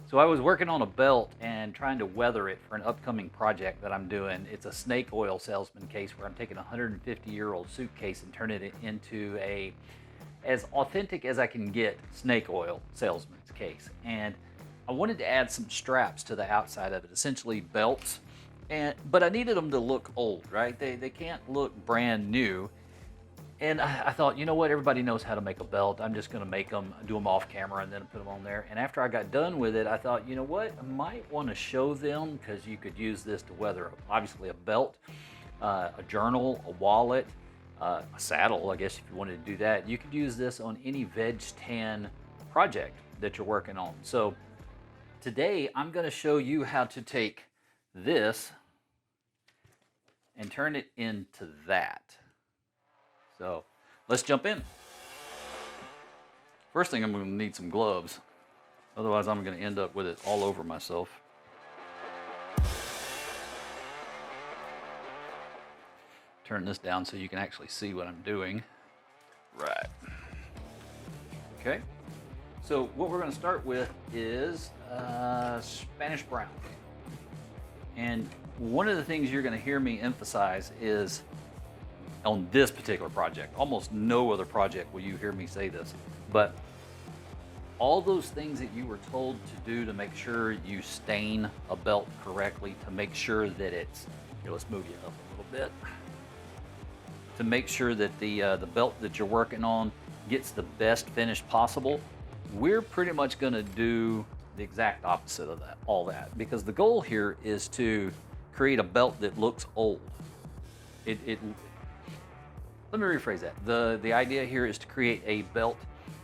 So I was working on a belt and trying to weather it for an upcoming project that I'm doing. It's a snake oil salesman case where I'm taking a 150-year-old suitcase and turning it into a as authentic as I can get snake oil salesman's case. And I wanted to add some straps to the outside of it, essentially belts. But I needed them to look old, right? They can't look brand new. And I thought, you know what? Everybody knows how to make a belt. I'm just going to make them, do them off camera, and then put them on there. And after I got done with it, I thought, you know what? I might want to show them because you could use this to weather, obviously, a belt, a journal, a wallet, a saddle, I guess, if you wanted to do that. You could use this on any veg tan project that you're working on. So today, I'm going to show you how to take this and turn it into that. So let's jump in. First thing, I'm going to need some gloves. Otherwise, I'm going to end up with it all over myself. Turn this down so you can actually see what I'm doing. Right. Okay. So what we're going to start with is Spanish brown. And one of the things you're going to hear me emphasize is on this particular project, almost no other project will you hear me say this, but all those things that you were told to do to make sure you stain a belt correctly, to make sure that it's, here, let's move you up a little bit, to make sure that the belt that you're working on gets the best finish possible, we're pretty much going to do the exact opposite of that, all that, because the goal here is to create a belt that looks old. Let me rephrase that. The idea here is to create a belt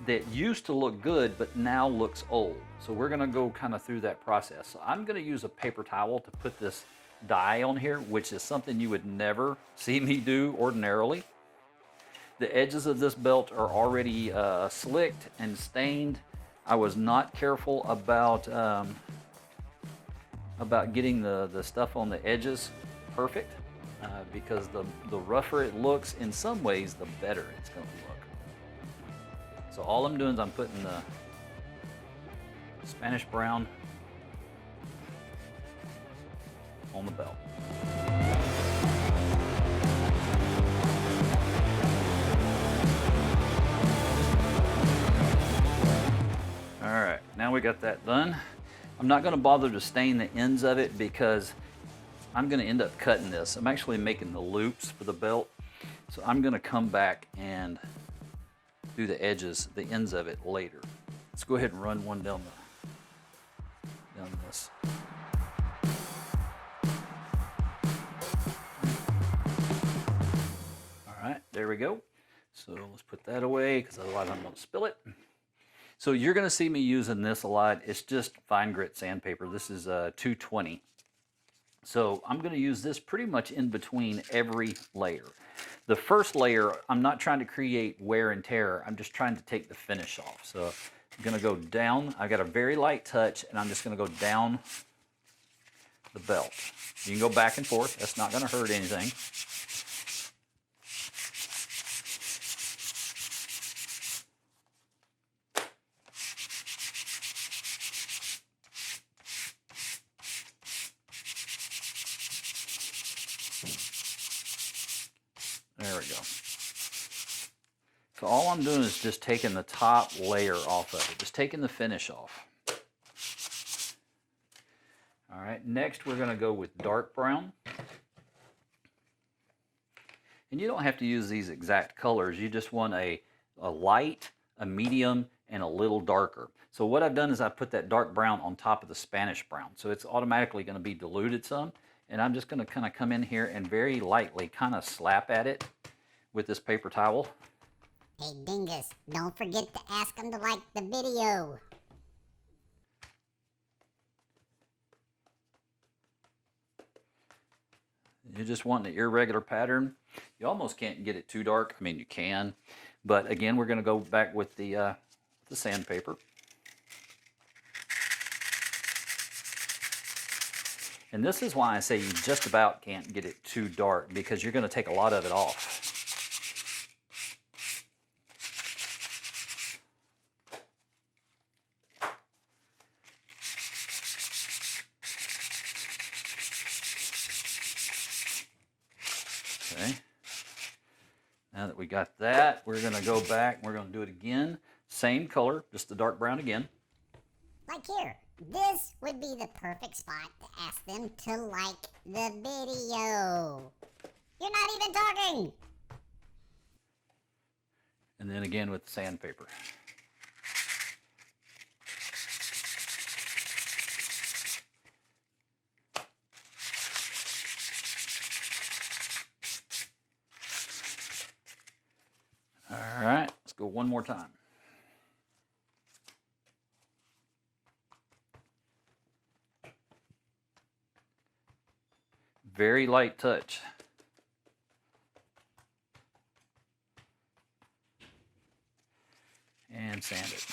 that used to look good, but now looks old. So we're gonna go kind of through that process. So I'm gonna use a paper towel to put this dye on here, which is something you would never see me do ordinarily. The edges of this belt are already slicked and stained. I was not careful about getting the stuff on the edges perfect. Because the rougher it looks, in some ways, the better it's going to look. So all I'm doing is I'm putting the Spanish brown on the belt. All right, now we got that done. I'm not going to bother to stain the ends of it because I'm going to end up cutting this. I'm actually making the loops for the belt. So I'm going to come back and do the edges, the ends of it later. Let's go ahead and run one down this. All right, there we go. So let's put that away because otherwise I'm going to spill it. So you're going to see me using this a lot. It's just fine grit sandpaper. This is 220. So I'm going to use this pretty much in between every layer. The first layer, I'm not trying to create wear and tear. I'm just trying to take the finish off. So I'm going to go down. I got a very light touch, and I'm just going to go down the belt. You can go back and forth. That's not going to hurt anything. There we go. So all I'm doing is just taking the top layer off of it, just taking the finish off. All right, next we're going to go with dark brown. And you don't have to use these exact colors. You just want a light, a medium, and a little darker. So what I've done is I put that dark brown on top of the Spanish brown. So it's automatically going to be diluted some. And I'm just going to kind of come in here and very lightly kind of slap at it with this paper towel. Hey Dingus, don't forget to ask them to like the video. You just want an irregular pattern. You almost can't get it too dark. I mean, you can. But again, we're going to go back with the sandpaper. And this is why I say you just about can't get it too dark, because you're going to take a lot of it off. we got that. We're going to go back. We're going to do it again. Same color, just the dark brown again. Like here, this would be the perfect spot to ask them to like the video. You're not even talking. And then again with sandpaper. All right, let's go one more time. Very light touch. And sand it.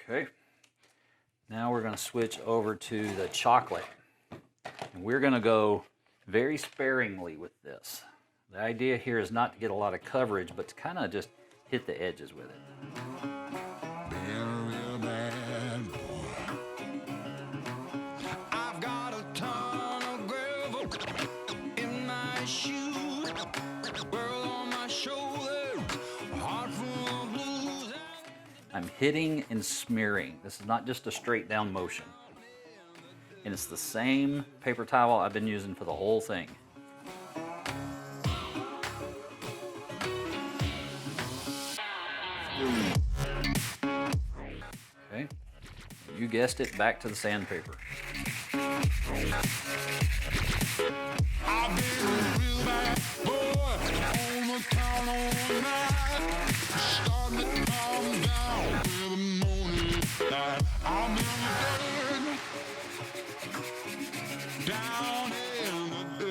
Okay, now we're going to switch over to the chocolate. And we're going to go very sparingly with this. The idea here is not to get a lot of coverage, but to kind of just hit the edges with it. Being a real bad boy. I've got a ton of gravel in my shoe, world on my shoulder, heart full of blues. I'm hitting and smearing. This is not just a straight down motion. And it's the same paper towel I've been using for the whole thing. Okay, you guessed it, back to the sandpaper. I've been a real bad boy on the town all night, starting to calm down with the morning light. I'm in the dirt, down in the dirt.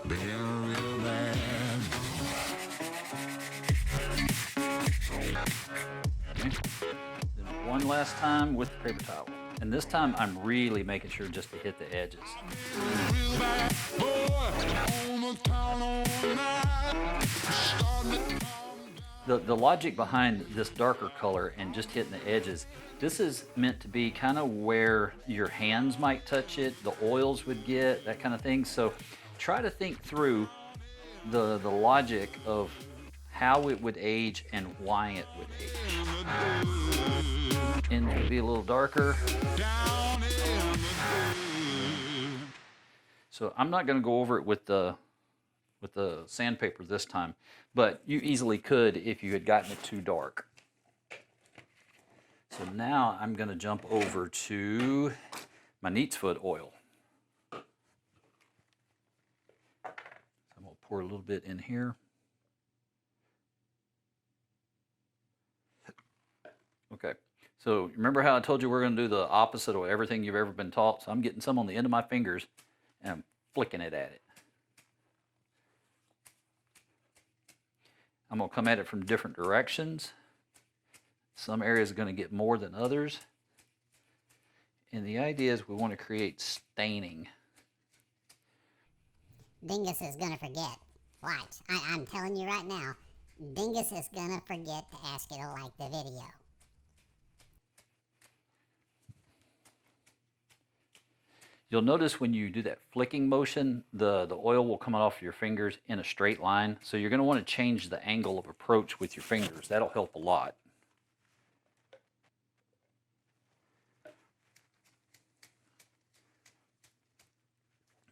Being a real bad Okay. Then one last time with the paper towel. And this time I'm really making sure just to hit the edges. real bad boy on the town all night, starting to calm down. The logic behind this darker color and just hitting the edges, this is meant to be kind of where your hands might touch it, the oils would get, that kind of thing. So try to think through the logic of how it would age and why it would age. And it would be a little darker. So I'm not going to go over it with the sandpaper this time, but you easily could if you had gotten it too dark. So now I'm going to jump over to my neat's foot oil. So I'm going to pour a little bit in here. Okay, so remember how I told you we're going to do the opposite of everything you've ever been taught? So I'm getting some on the end of my fingers and I'm flicking it at it. I'm going to come at it from different directions. Some areas are going to get more than others. And the idea is we want to create staining. Dingus is gonna forget. Watch, I'm telling you right now, Dingus is gonna forget to ask you to like the video. You'll notice when you do that flicking motion, the oil will come off your fingers in a straight line. So you're going to want to change the angle of approach with your fingers. That'll help a lot.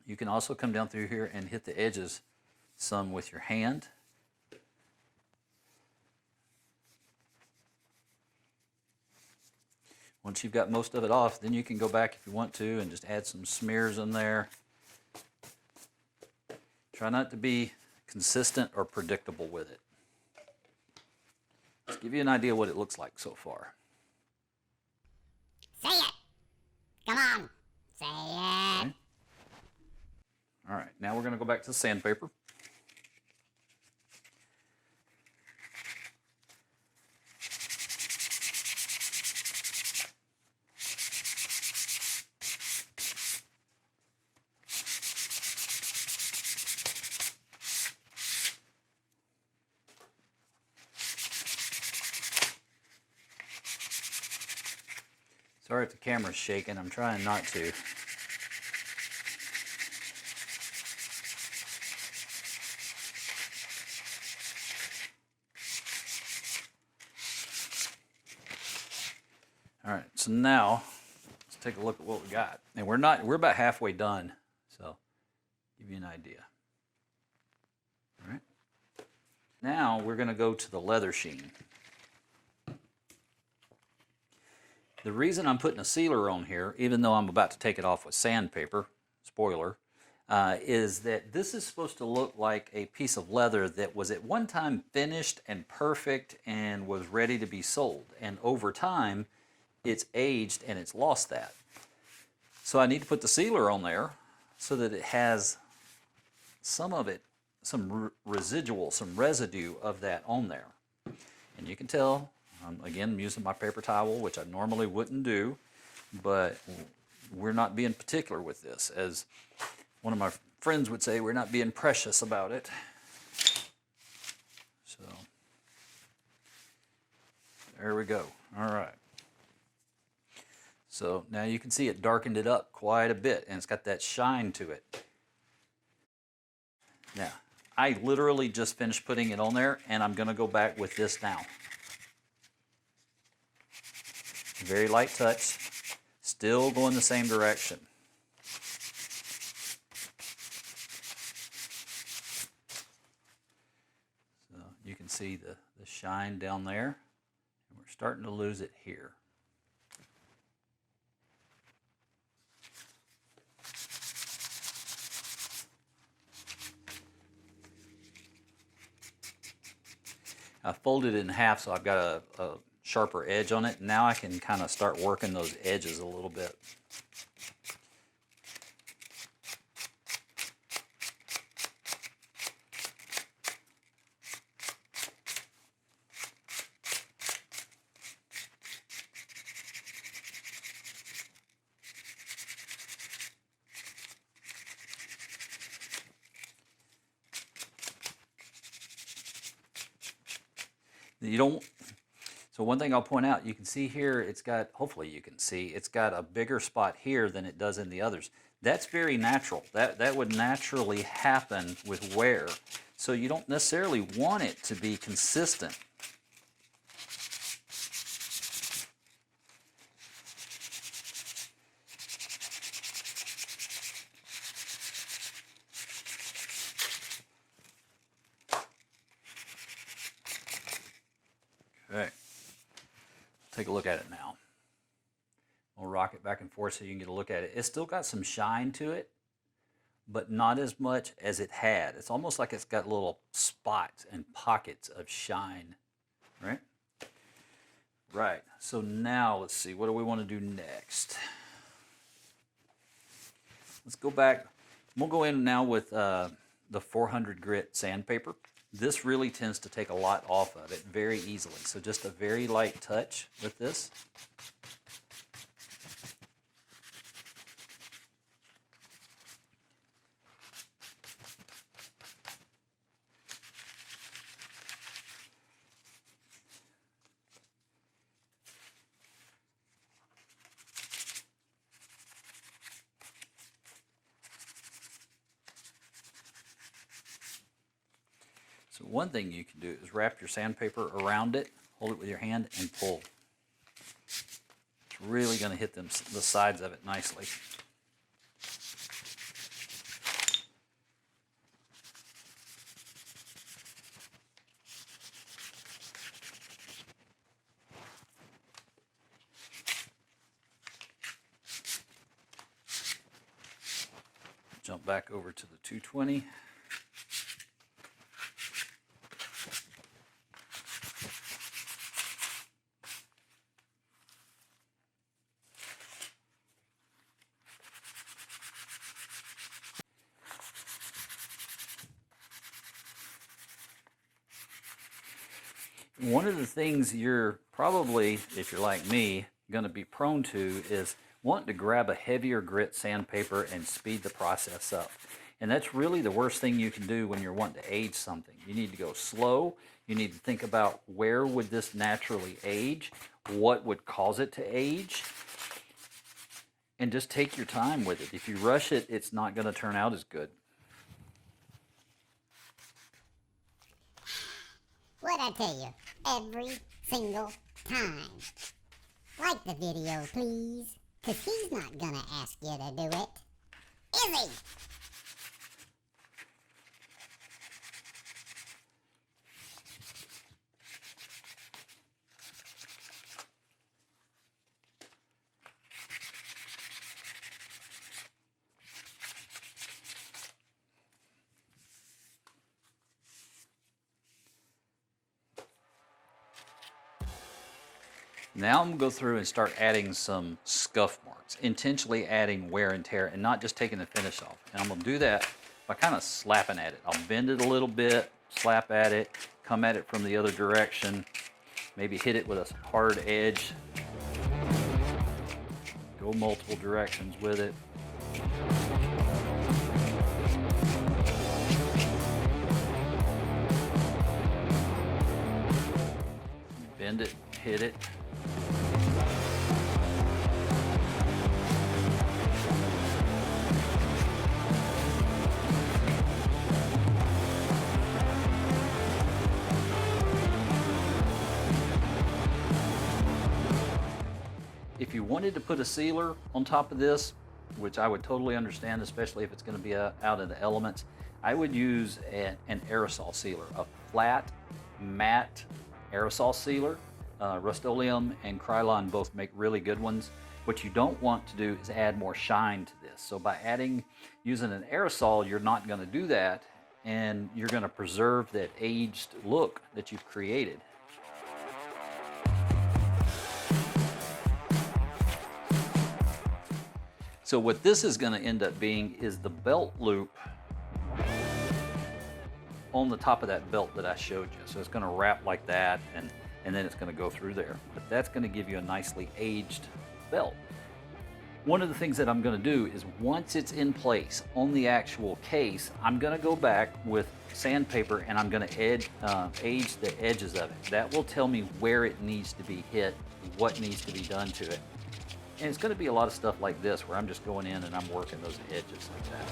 You can also come down through here and hit the edges some with your hand. Once you've got most of it off, then you can go back if you want to and just add some smears in there. Try not to be consistent or predictable with it. Let's give you an idea what it looks like so far. Say it! Come on! Say it! Okay. All right, now we're going to go back to the sandpaper. Sorry if the camera's shaking. I'm trying not to. All right, so now let's take a look at what we got. And we're about halfway done, so give you an idea. All right. Now we're going to go to the leather sheen. The reason I'm putting a sealer on here, even though I'm about to take it off with sandpaper, spoiler, is that this is supposed to look like a piece of leather that was at one time finished and perfect and was ready to be sold. And over time, it's aged and it's lost that. So I need to put the sealer on there so that it has some of it, some residual, some residue of that on there. And you can tell, again, I'm using my paper towel, which I normally wouldn't do, but we're not being particular with this. As one of my friends would say, we're not being precious about it. So, there we go. All right. So now you can see it darkened it up quite a bit, and it's got that shine to it. Now, I literally just finished putting it on there, and I'm going to go back with this now. Very light touch, still going the same direction. So you can see the shine down there, and we're starting to lose it here. I folded it in half so I've got a sharper edge on it. Now I can kind of start working those edges a little bit. You don't, so one thing I'll point out, you can see here, it's got, hopefully you can see, it's got a bigger spot here than it does in the others. That's very natural. That would naturally happen with wear. So you don't necessarily want it to be consistent. Okay, take a look at it now. We'll rock it back and forth so you can get a look at it. It's still got some shine to it, but not as much as it had. It's almost like it's got little spots and pockets of shine, right? Right, so now let's see, what do we want to do next? Let's go back. We'll go in now with the 400 grit sandpaper. This really tends to take a lot off of it very easily. So just a very light touch with this. So one thing you can do is wrap your sandpaper around it, hold it with your hand, and pull. It's really going to hit the sides of it nicely. Jump back over to the 220. One of the things you're probably, if you're like me, going to be prone to is wanting to grab a heavier grit sandpaper and speed the process up. And that's really the worst thing you can do when you're wanting to age something. You need to go slow. You need to think about where would this naturally age, what would cause it to age, And just take your time with it. If you rush it, it's not going to turn out as good. What'd I tell you? Every single time. Like the video, please. Because he's not gonna ask you to do it. Is he? Now I'm going to go through and start adding some scuff marks, intentionally adding wear and tear and not just taking the finish off. And I'm going to do that by kind of slapping at it. I'll bend it a little bit, slap at it, come at it from the other direction, maybe hit it with a hard edge, go multiple directions with it. Bend it, hit it. If you wanted to put a sealer on top of this, which I would totally understand, especially if it's going to be out in the elements, I would use an aerosol sealer, a flat, matte aerosol sealer. Rust-Oleum and Krylon both make really good ones. What you don't want to do is add more shine to this. So by using an aerosol, you're not going to do that, and you're going to preserve that aged look that you've created. So what this is going to end up being is the belt loop on the top of that belt that I showed you. So it's going to wrap like that, and then it's going to go through there. But that's going to give you a nicely aged belt. One of the things that I'm going to do is once it's in place on the actual case, I'm going to go back with sandpaper and I'm going to age the edges of it. That will tell me where it needs to be hit, what needs to be done to it. And it's going to be a lot of stuff like this where I'm just going in and I'm working those edges like that.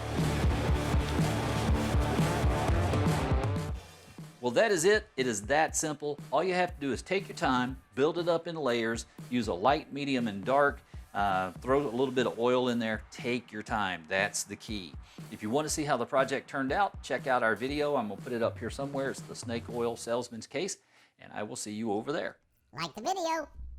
Well, that is it. It is that simple. All you have to do is take your time, build it up in layers, use a light, medium, and dark, throw a little bit of oil in there. Take your time. That's the key. If you want to see how the project turned out, check out our video. I'm going to put it up here somewhere. It's the snake oil salesman's case, and I will see you over there. Like the video.